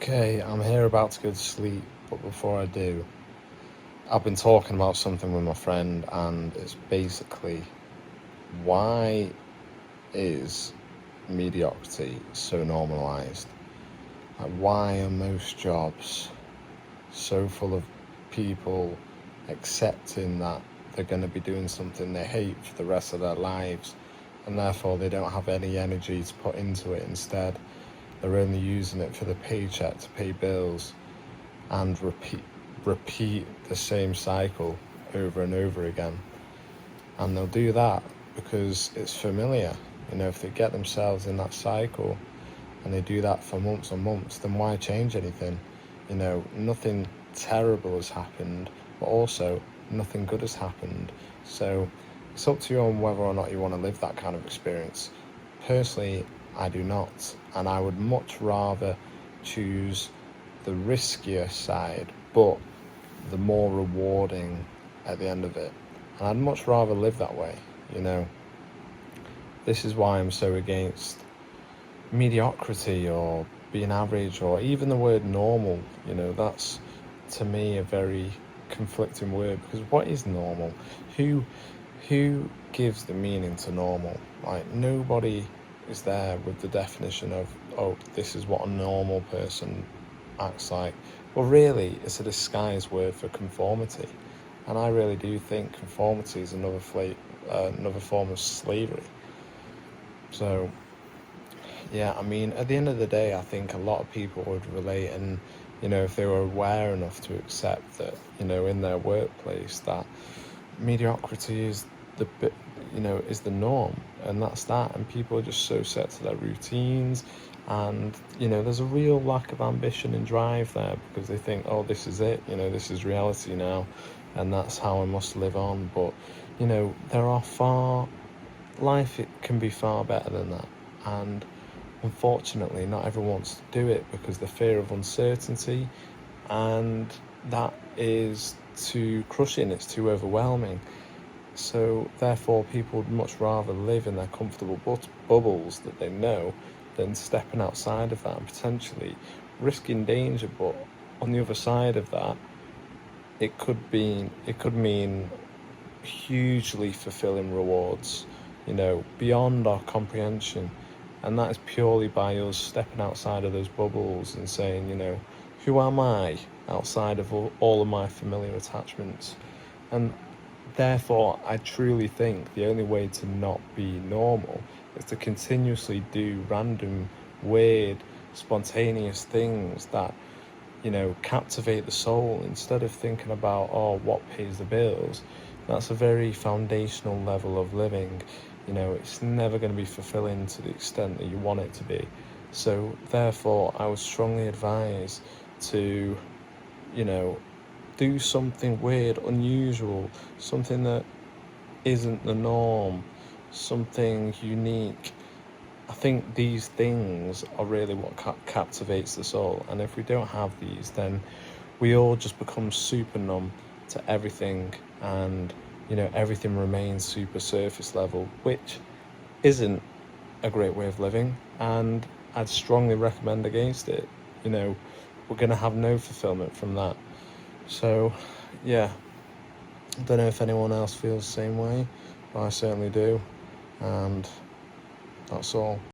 Okay, I'm here about to go to sleep, but before I do, I've been talking about something with my friend, and it's basically, why is mediocrity so normalised? Like, why are most jobs so full of people accepting that they're going to be doing something they hate for the rest of their lives, and therefore they don't have any energy to put into it? Instead, they're only using it for the paycheck to pay bills and repeat the same cycle over and over again. And they'll do that because it's familiar. If they get themselves in that cycle and they do that for months and months, then why change anything? Nothing terrible has happened, but also nothing good has happened. So it's up to you on whether or not you want to live that kind of experience. Personally, I do not, and I would much rather choose the riskier side, but the more rewarding at the end of it. And I'd much rather live that way. This is why I'm so against mediocrity or being average, or even the word normal. That's, to me, a very conflicting word, because what is normal? Who gives the meaning to normal? Like, nobody is there with the definition of, oh, this is what a normal person acts like. Well, really, it's a disguised word for conformity, and I really do think conformity is another form of slavery. So yeah, at the end of the day, I think a lot of people would relate, and if they were aware enough to accept that, in their workplace, that mediocrity is is the norm, and that's that, and people are just so set to their routines, and there's a real lack of ambition and drive there, because they think, oh, this is it, this is reality now, and that's how I must live on. But life, it can be far better than that, and unfortunately not everyone wants to do it because the fear of uncertainty, and that is too crushing, it's too overwhelming. So therefore people would much rather live in their comfortable bubbles that they know, than stepping outside of that and potentially risking danger. But on the other side of that, it could mean hugely fulfilling rewards, beyond our comprehension. And that is purely by us stepping outside of those bubbles and saying, who am I outside of all of my familiar attachments? And therefore, I truly think the only way to not be normal is to continuously do random, weird, spontaneous things that, captivate the soul, instead of thinking about, oh, what pays the bills. That's a very foundational level of living. It's never going to be fulfilling to the extent that you want it to be. So therefore, I would strongly advise to, do something weird, unusual, something that isn't the norm, something unique. I think these things are really what captivates the soul, and if we don't have these, then we all just become super numb to everything, and everything remains super surface level, which isn't a great way of living, and I'd strongly recommend against it. We're going to have no fulfillment from that. So yeah, I don't know if anyone else feels the same way, but I certainly do, and that's all.